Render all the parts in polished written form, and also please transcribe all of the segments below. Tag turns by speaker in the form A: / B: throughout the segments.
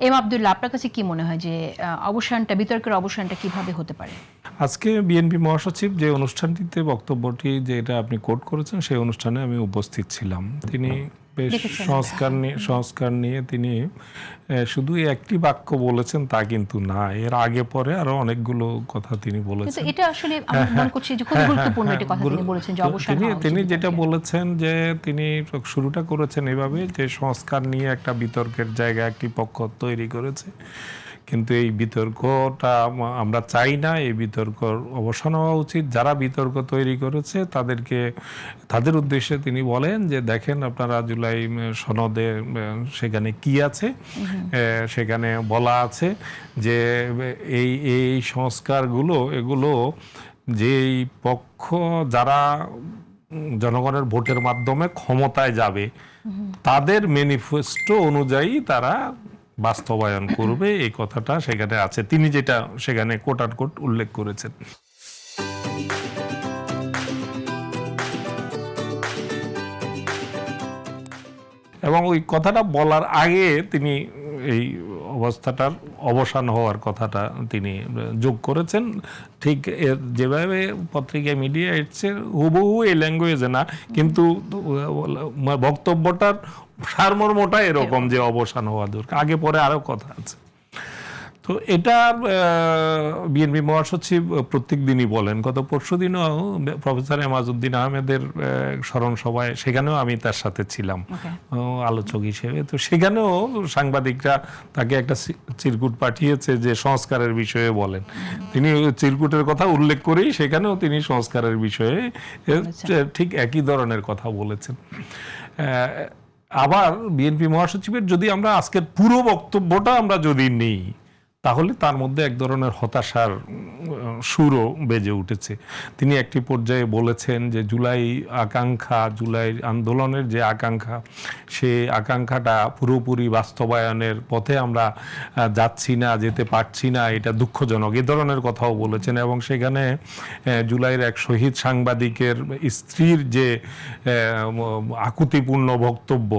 A: M Abdullah, আপনার কাছে কি মনে হয় যে অবসানটা, বিতর্কের অবসানটা কিভাবে হতে পারে?
B: আজকে বিএনপি মহাসচিব যে অনুষ্ঠানটিতে বক্তব্যটি যেটা আপনি কোট করেছেন, সেই অনুষ্ঠানে আমি উপস্থিত ছিলাম। তিনি বেশ
A: দেখেছেন
B: সংস্কার নিয়ে তিনি শুধু একটি বাক্য বলেছেন তা কিন্তু না, এর আগে পরে আরো অনেকগুলো কথা তিনি
A: কিন্তু
B: বলেছেন।
A: এটা আসলে আমি মনে করছি যে খুব গুরুত্বপূর্ণ একটা কথা তিনি বলেছেন যে অবসান হওয়া উচিত
B: তিনি যেটা
A: বিতর্কের।
B: বলেছেন যে তিনি শুরুটা করেছেন এভাবে যে সংস্কার নিয়ে একটা বিতর্কের জায়গা একটি পক্ষ তৈরি করেছে, কিন্তু এই বিতর্কটা আমরা চাই না, এই বিতর্ক অবসান হওয়া উচিত। যারা বিতর্ক তৈরি করেছে তাদের উদ্দেশ্যে তিনি বলেন যে দেখেন আপনারা জুলাই সনদে সেখানে কি আছে, সেখানে বলা আছে যে এই সংস্কারগুলো এগুলো যেই পক্ষ যারা জনগণের ভোটের মাধ্যমে ক্ষমতায় যাবে তাদের ম্যানিফেস্টো অনুযায়ী তারা বাস্তবায়ন করবে, এই কথাটা সেখানে আছে। তিনি যেটা সেখানে কোট আন কোট উল্লেখ করেছেন। এবং ওই কথাটা বলার আগে তিনি এই অবস্থাটার অবসান হওয়ার কথাটা তিনি যোগ করেছেন। ঠিক যেভাবে পত্রিকায় মিডিয়া এসছে হুবহু এই ল্যাঙ্গুয়েজে না, কিন্তু বক্তব্যটার সারমর্মটা এরকম যে অবসান হওয়া দরকার, আগে পরে আরো কথা আছে। তো এটা বিএনপি মহাসচিব প্রত্যেক দিনই বলেন। গত পরশুদিনও প্রফেসর এমাজউদ্দিন আহমেদের স্মরণ সভায়, সেখানেও আমি তার সাথে ছিলাম আলোচক হিসেবে। তো সেখানেও সাংবাদিকরা তাকে একটা চিরকুট পাঠিয়েছে যে সংস্কারের বিষয়ে বলেন। তিনি চিরকুটের কথা উল্লেখ করেই সেখানেও তিনি সংস্কারের বিষয়ে ঠিক একই ধরনের কথা বলেছেন। আবার বিএনপি মহাসচিবের যদি আমরা আজকের পুরো বক্তব্যটা আমরা যদি নেই, তাহলে তার মধ্যে এক ধরনের হতাশার সুরও বেজে উঠেছে। তিনি একটি পর্যায়ে বলেছেন যে জুলাই আন্দোলনের যে আকাঙ্ক্ষা, সে আকাঙ্ক্ষাটা পুরোপুরি বাস্তবায়নের পথে আমরা যাচ্ছি না, যেতে পারছি না, এটা দুঃখজনক, এ ধরনের কথাও বলেছেন। এবং সেখানে জুলাইয়ের এক শহীদ সাংবাদিকের স্ত্রীর যে আকুতিপূর্ণ বক্তব্য,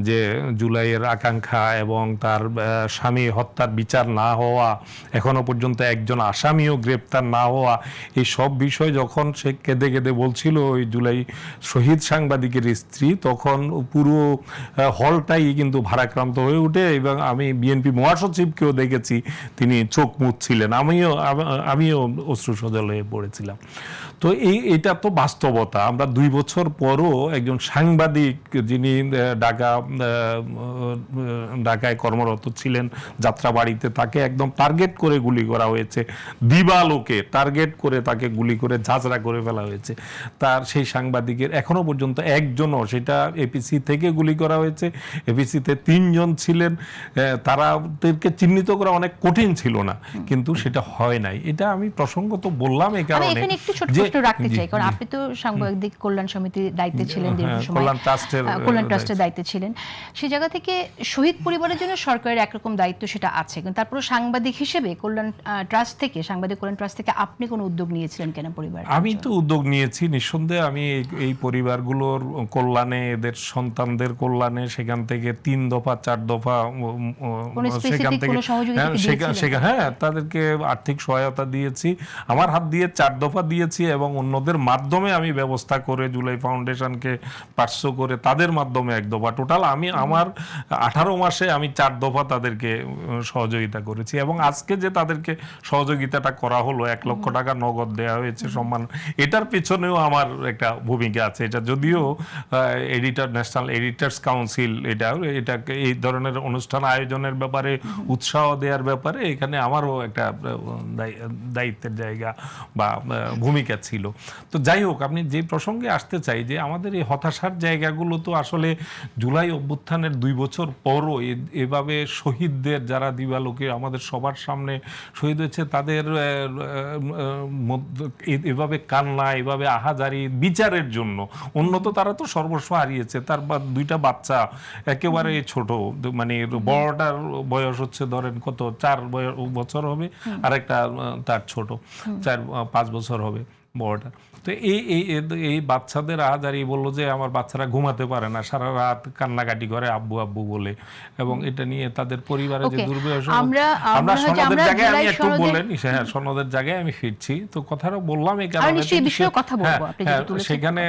B: যে জুলাইয়ের আকাঙ্ক্ষা এবং তার স্বামী হত্যার বিচার না হওয়া, এখনো পর্যন্ত একজন আসামিও গ্রেপ্তার না হওয়া, এই সব বিষয় যখন সে কেঁদে কেঁদে বলছিল ওই জুলাই শহীদ সাংবাদিকের স্ত্রী, তখন পুরো হলটাই কিন্তু ভারাক্রান্ত হয়ে ওঠে। এবং আমি বিএনপি মহাসচিবকেও দেখেছি তিনি চোখ মুছছিলেন, আমিও অশ্রুসজল হয়ে পড়েছিলাম। তো এটা তো বাস্তবতা। আমরা 2 বছর পরও একজন সাংবাদিক যিনি ঢাকায় কর্মরত ছিলেন যাত্রাবাড়িতে, তাকে একদম টার্গেট করে গুলি করা হয়েছে, দিবালোকে টার্গেট করে তাকে গুলি করে ঝাঁঝরা করে ফেলা হয়েছে। তার সেই সাংবাদিকের এখনো পর্যন্ত একজনও, সেটা এপিসি থেকে গুলি করা হয়েছে, এপিসিতে 3 জন ছিলেন, তাদেরকে চিহ্নিত করা অনেক কঠিন ছিল না, কিন্তু সেটা হয় নাই। এটা আমি প্রসঙ্গত বললাম এই কারণে
A: যে রাখতে চাই, কারণ আপনি তো সাংবাদিক কল্যাণ সমিতির দায়িত্বে ছিলেন দীর্ঘ সময়, কল্যাণ ট্রাস্টের দায়িত্বে ছিলেন। সেই জায়গা থেকে শহীদ পরিবারের জন্য সরকারের একরকম দায়িত্ব সেটা আছে, কিন্তু তারপরে সাংবাদিক হিসেবে কল্যাণ ট্রাস্ট থেকে, সাংবাদিক কল্যাণ ট্রাস্ট থেকে আপনি কোনো উদ্যোগ নিয়েছিলেন কেন পরিবার?
B: আমি তো উদ্যোগ নিয়েছি নিঃসন্দেহে। আমি এই পরিবারগুলোর কল্যাণে, এদের সন্তানদের কল্যাণে সেখান থেকে 3 দফা 4 দফা সেখান থেকে হ্যাঁ তাদেরকে আর্থিক সহায়তা দিয়েছি, আমার হাত দিয়ে 4 দফা দিয়েছি, এবং অন্যদের মাধ্যমে আমি ব্যবস্থা করে জুলাই ফাউন্ডেশনকে পার্শ্ব করে তাদের মাধ্যমে 1 দফা, টোটাল আমি আমার 18 মাসে আমি 4 দফা তাদেরকে সহযোগিতা করেছি। এবং আজকে যে তাদেরকে সহযোগিতাটা করা হলো, 1 লক্ষ টাকা নগদ দেওয়া হয়েছে সম্মান, এটার পেছনেও আমার একটা ভূমিকা আছে। এটা যদিও ন্যাশনাল এডিটর্স কাউন্সিল এটাকে এই ধরনের অনুষ্ঠান আয়োজনের ব্যাপারে উৎসাহ দেওয়ার ব্যাপারে এখানে আমারও একটা দায়িত্বের জায়গা বা ভূমিকা ছিল। তো যাই হোক, আপনি যে প্রসঙ্গে আসতে চাই যে আমাদের এই হতাশার জায়গাগুলো তো আসলে জুলাই অভ্যুত্থানের 2 বছর পরও এভাবে শহীদদের, যারা দিবালোকে আমাদের সবার সামনে শহীদ হয়েছে, তাদের এভাবে কান্না, এভাবে আহাজারি বিচারের জন্য, উন্নত তারা তো সর্বস্ব হারিয়েছে, তার 2টা বাচ্চা একেবারে ছোট, মানে বড়টার বয়স হচ্ছে ধরেন কত 4 বছর হবে, আর একটা তার ছোট 4-5 বছর হবে। বর্ডার। তো এই বাচ্চাদের আহাজারি বললো যে আমার বাচ্চারা ঘুমাতে পারে না, সারা রাত কান্নাকাটি করে আব্বু আব্বু বলে, এবং এটা নিয়ে তাদের পরিবারে যে দুর্বিষহ। আমরা সনদের জায়গায় আমি একটু বলেন, হ্যাঁ সনদের জায়গায় আমি ফিরছি, তো কথাটা বললাম এই কারণে সেখানে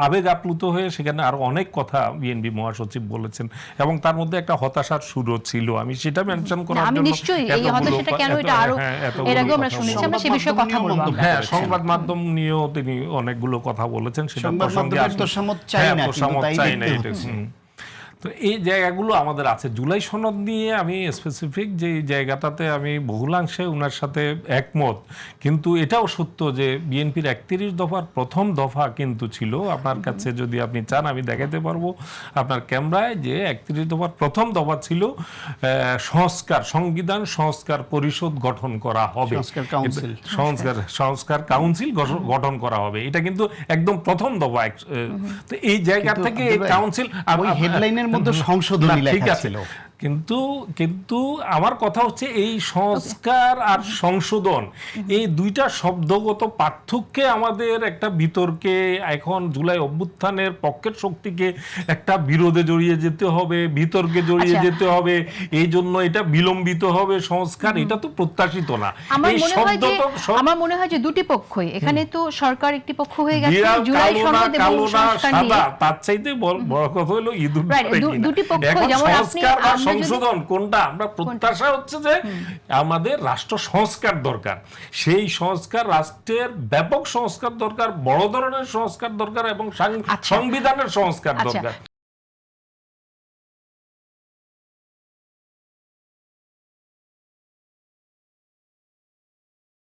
B: আবেগ আপ্লুত হয়ে সেখানে আরো অনেক কথা বিএনপি মহাসচিব বলেছেন, এবং তার মধ্যে একটা হতাশার সুরও ছিল। আমি সেটা মেনশন করার জন্য হ্যাঁ সংবাদ মাধ্যম নিয়েও তিনি অনেকগুলো কথা বলেছেন, সেটা প্রসঙ্গে চাই না। তো এই জায়গাগুলো আমাদের আছে। জুলাই সনদ নিয়ে আমি স্পেসিফিক যে জায়গাটাতে আমি বহুলাংশে ওনার সাথে একমত, কিন্তু এটাও সত্য যে বিএনপির 31 দফার প্রথম দফা কিন্তু ছিল, আপনার কাছে যদি আপনি চান আমি দেখাতে পারবো আপনার ক্যামেরায়, যে 31 দফার প্রথম দফা ছিল সংস্কার, সংবিধান সংস্কার পরিষদ গঠন করা হবে, সংস্কার কাউন্সিল গঠন করা হবে, এটা কিন্তু একদম প্রথম দফা। তো এই জায়গা থেকে কাউন্সিল
C: হেডলাইনের মধ্যে সংশোধনী লেখা ছিল,
B: কিন্তু আমার কথা হচ্ছে এই সংস্কার আর সংশোধন এই দুইটা শব্দগত পার্থক্যে আমাদের একটা বিতর্কে, এখন জুলাই অভ্যুত্থানের পক্ষের শক্তিকে একটা বিরোধে জড়িয়ে যেতে হবে, বিতর্কে জড়িয়ে যেতে হবে, এই জন্য এটা বিলম্বিত হবে সংস্কার, এটা তো প্রত্যাশিত না।
A: আমার মনে হয় যে দুটি পক্ষই, এখানে তো সরকার একটি পক্ষ হয়ে গেছে, জুলাই সনদ এবং সংস্কার নিয়ে,
B: তার চাইতে বড় কথা হলো
A: দুটি পক্ষ, যেমন আপনি
B: সংশোধন কোনটা আমরা প্রত্যাশা হচ্ছে যে আমাদের রাষ্ট্র সংস্কার দরকার, সেই সংস্কার রাষ্ট্রের ব্যাপক সংস্কার দরকার, বড় ধরনের সংস্কার দরকার, এবং সংবিধানের সংস্কার দরকার।